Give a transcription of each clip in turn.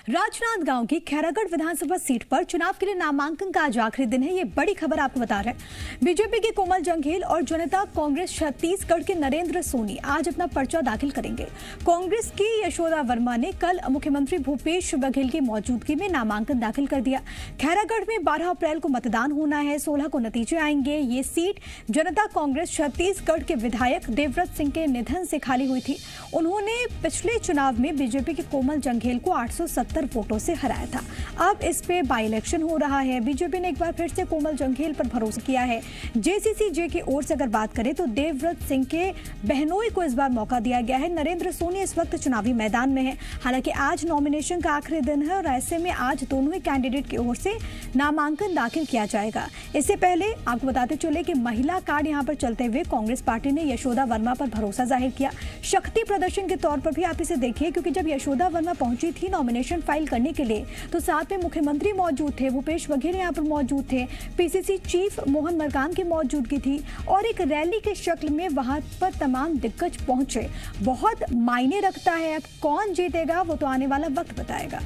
राजनांदगांव की खैरागढ़ विधानसभा सीट पर चुनाव के लिए नामांकन का आज आखिरी दिन है। ये बड़ी खबर आपको बता रहे हैं। बीजेपी के कोमल जंघेल और जनता कांग्रेस छत्तीसगढ़ के नरेंद्र सोनी आज अपना पर्चा दाखिल करेंगे। कांग्रेस की यशोदा वर्मा ने कल मुख्यमंत्री भूपेश बघेल की मौजूदगी में नामांकन दाखिल कर दिया। खैरागढ़ में 12 अप्रैल को मतदान होना है, 16 को नतीजे आएंगे। ये सीट जनता कांग्रेस छत्तीसगढ़ के विधायक देवव्रत सिंह के निधन से खाली हुई थी। उन्होंने पिछले चुनाव में बीजेपी के कोमल जंघेल को 870 वोटों से हराया था। अब इस पे बाई इलेक्शन हो रहा है। बीजेपी ने एक बार फिर से कोमल जंघेल पर भरोसा किया है। जेसीसी-जे की ओर से अगर बात करें तो देवव्रत सिंह के बहनोई को इस बार मौका दिया गया है। नरेंद्र सोनी इस वक्त चुनावी मैदान में है। हालांकि आज नॉमिनेशन का आखिरी दिन है और ऐसे में आज दोनों ही कैंडिडेट की ओर से नामांकन दाखिल किया जाएगा। इससे पहले आपको बताते चले कि महिला कार्ड यहां पर चलते हुए कांग्रेस पार्टी ने यशोदा वर्मा पर भरोसा जाहिर किया। शक्ति प्रदर्शन के तौर पर भी आप इसे देखिए, क्योंकि जब यशोदा वर्मा पहुंची थी नॉमिनेशन फाइल करने के लिए तो साथ में मुख्यमंत्री मौजूद थे, भूपेश बघेल यहां पर मौजूद थे, पीसीसी चीफ मोहन मरकाम की मौजूदगी थी और एक रैली के शक्ल में वहां पर तमाम दिग्गज पहुंचे। बहुत मायने रखता है। अब कौन जीतेगा वो तो आने वाला वक्त बताएगा।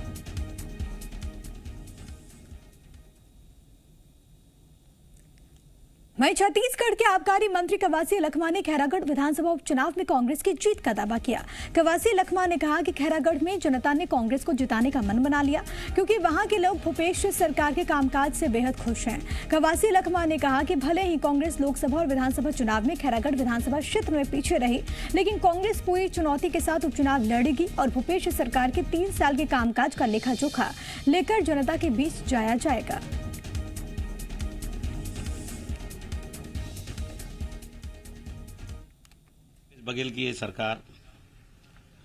वहीं छत्तीसगढ़ के आबकारी मंत्री कवासी लखमा ने खैरागढ़ विधानसभा उपचुनाव में कांग्रेस की जीत का दावा किया। कवासी लखमा ने कहा कि खैरागढ़ में जनता ने कांग्रेस को जिताने का मन बना लिया, क्योंकि वहां के लोग भूपेश सरकार के कामकाज से बेहद खुश हैं। कवासी लखमा ने कहा कि भले ही कांग्रेस लोकसभा और विधानसभा चुनाव में खैरागढ़ विधानसभा क्षेत्र में पीछे रही, लेकिन कांग्रेस पूरी चुनौती के साथ उपचुनाव लड़ेगी और भूपेश सरकार के 3 साल के कामकाज का लेखा जोखा लेकर जनता के बीच जाया जाएगा। बघेल की ये सरकार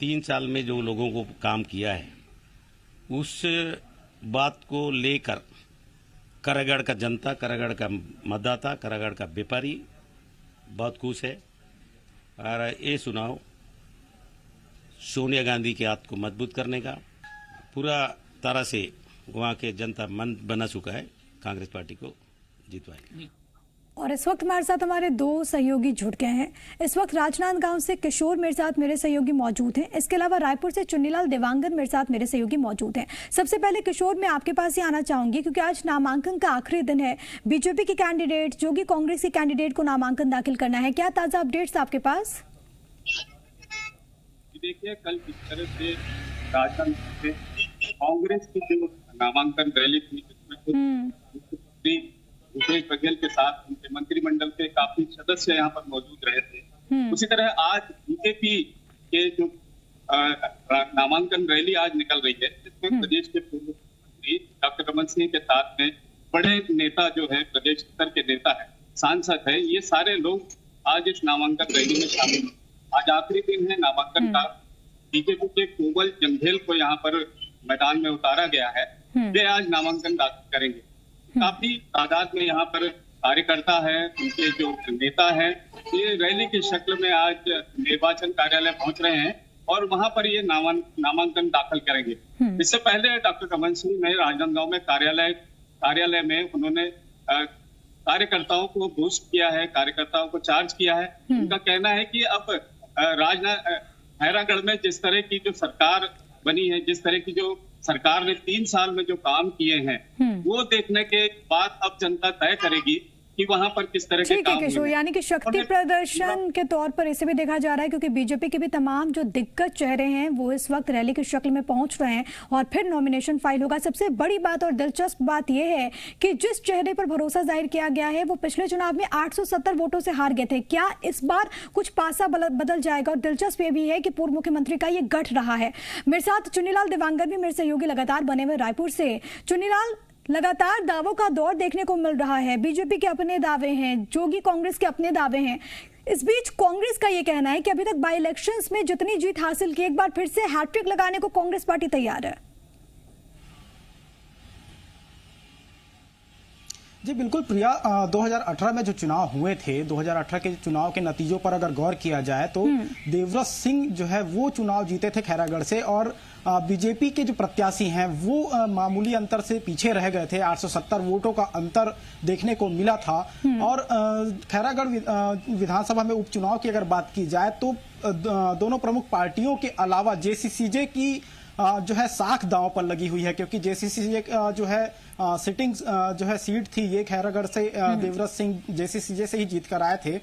3 साल में जो लोगों को काम किया है उस बात को लेकर खैरागढ़ का जनता, खैरागढ़ का मतदाता, खैरागढ़ का व्यापारी बहुत खुश है। और ये चुनाव सोनिया गांधी के हाथ को मजबूत करने का पूरा तरह से वहाँ के जनता मन बना चुका है, कांग्रेस पार्टी को जितवाएगी। और इस वक्त हमारे साथ हमारे 2 सहयोगी जुड़ गए हैं। इस वक्त राजनांदगांव से किशोर मेरे साथ मेरे सहयोगी मौजूद हैं। इसके अलावा रायपुर से चुन्नीलाल देवांगन मेरे साथ मेरे सहयोगी मौजूद हैं। सबसे पहले किशोर, मैं आपके पास ही आना चाहूंगी, क्योंकि आज नामांकन का आखिरी दिन है। बीजेपी के कैंडिडेट जो कि कांग्रेस के कैंडिडेट को नामांकन दाखिल करना है, क्या ताजा अपडेट्स आपके पास? देखिए, कल किस तरह से राजनांदगांव में कांग्रेस की जो नामांकन रैली थी जिसमें भूपेश बघेल के साथ उनके मंत्रिमंडल के काफी सदस्य यहाँ पर मौजूद रहे थे, उसी तरह आज बीजेपी के जो नामांकन रैली आज निकल रही है, जिसमें प्रदेश के पूर्व मुख्यमंत्री डॉक्टर रमन सिंह के साथ में बड़े नेता जो है, प्रदेश स्तर के नेता है, सांसद है, ये सारे लोग आज इस नामांकन रैली में शामिल हैं। आज आखिरी दिन है नामांकन का। बीजेपी के कोमल जंघेल को यहाँ पर मैदान में उतारा गया है। वे आज नामांकन दाखिल करेंगे। काफी तादाद में यहाँ पर कार्यकर्ता है, उनके जो नेता है, ये रैली की शक्ल में आज निर्वाचन कार्यालय पहुंच रहे हैं और वहां पर ये नामांकन दाखिल करेंगे। इससे पहले डॉक्टर रमन सिंह ने राजनांदगांव में कार्यालय में उन्होंने कार्यकर्ताओं को बूस्ट किया है, कार्यकर्ताओं को चार्ज किया है। उनका कहना है कि अब खैरागढ़ में जिस तरह की जो सरकार बनी है, जिस तरह की जो सरकार ने 3 साल में जो काम किए हैं, वो देखने के बाद अब जनता तय करेगी कि वहां पर किस तरह के काम किशोर, यानी कि शक्ति प्रदर्शन के तौर पर इसे भी देखा जा रहा है, क्योंकि बीजेपी के भी तमाम जो दिग्गज चेहरे हैं वो इस वक्त रैली की शक्ल में पहुंच रहे हैं और फिर नॉमिनेशन फाइल होगा। सबसे बड़ी बात और दिलचस्प बात यह है कि जिस चेहरे पर भरोसा जाहिर किया गया है वो पिछले चुनाव में 870 वोटों से हार गए थे। क्या इस बार कुछ पासा बदल जाएगा? और दिलचस्प ये भी है कि पूर्व मुख्यमंत्री का ये गठ रहा है। मेरे साथ चुन्नीलाल देवांगन भी मेरे सहयोगी लगातार बने हुए रायपुर से। चुन्नीलाल, लगातार दावों का दौर देखने को मिल रहा है। बीजेपी के अपने दावे हैं, जोगी कांग्रेस के अपने दावे हैं। इस बीच कांग्रेस का यह कहना है कि अभी तक बाई इलेक्शंस में जितनी जीत हासिल की, एक बार फिर से हैट्रिक लगाने को कांग्रेस पार्टी तैयार है। जी बिल्कुल प्रिया, 2018 में जो चुनाव हुए थे, 2018 के चुनाव के नतीजों पर अगर गौर किया जाए तो देवव्रत सिंह जो है वो चुनाव जीते थे खैरागढ़ से और बीजेपी के जो प्रत्याशी हैं वो मामूली अंतर से पीछे रह गए थे। 870 वोटों का अंतर देखने को मिला था। और खैरागढ़ विधानसभा में उपचुनाव की अगर बात की जाए तो दोनों प्रमुख पार्टियों के अलावा जेसीसी-जे की जो है साख दांव पर लगी हुई है, क्योंकि जेसीसी जो है सिटिंग जो है सीट थी ये खैरागढ़ से देवव्रत सिंह जेसीसी से ही जीत कर आए थे।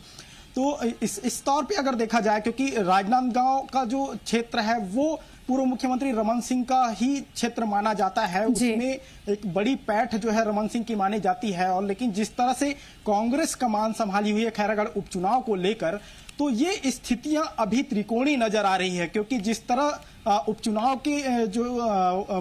तो इस तौर पे अगर देखा जाए, क्योंकि राजनांदगांव का जो क्षेत्र है वो पूर्व मुख्यमंत्री रमन सिंह का ही क्षेत्र माना जाता है, उसमें एक बड़ी पैठ जो है रमन सिंह की मानी जाती है। और लेकिन जिस तरह से कांग्रेस कमान संभाली हुई है खैरागढ़ उपचुनाव को लेकर, तो ये स्थितियां अभी त्रिकोणीय नजर आ रही है, क्योंकि जिस तरह उपचुनाव के जो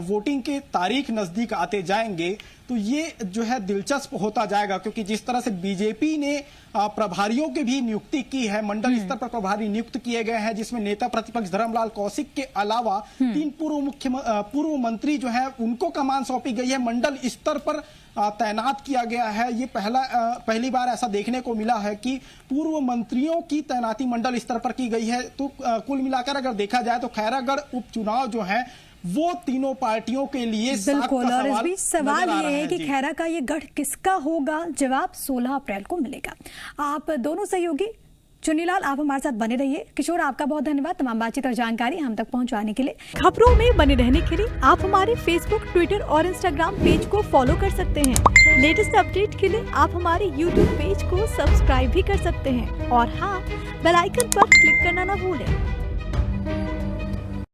वोटिंग के तारीख नजदीक आते जाएंगे तो ये जो है दिलचस्प होता जाएगा, क्योंकि जिस तरह से बीजेपी ने प्रभारियों की भी नियुक्ति की है, मंडल स्तर पर प्रभारी नियुक्त किए गए हैं, जिसमें नेता प्रतिपक्ष धर्मलाल कौशिक के अलावा 3 पूर्व मंत्री जो है उनको कमान सौंपी गई है, मंडल स्तर पर तैनात किया गया है। ये पहली बार ऐसा देखने को मिला है कि पूर्व मंत्रियों की तैनाती मंडल स्तर पर की गई है। तो कुल मिलाकर अगर देखा जाए तो खैरागढ़ उपचुनाव जो है वो तीनों पार्टियों के लिए बिल्कुल। और इस बीच सवाल ये है कि खैरा का ये गढ़ किसका होगा, जवाब 16 अप्रैल को मिलेगा। आप दोनों सहयोगी चुन्नीलाल, आप हमारे साथ बने रहिए। किशोर, आपका बहुत धन्यवाद तमाम बातचीत और जानकारी हम तक पहुंचाने के लिए। खबरों में बने रहने के लिए आप हमारे फेसबुक, ट्विटर और इंस्टाग्राम पेज को फॉलो कर सकते हैं। लेटेस्ट अपडेट के लिए आप हमारे यूट्यूब पेज को सब्सक्राइब भी कर सकते हैं। और हाँ, बेल आइकन पर क्लिक करना ना भूलें।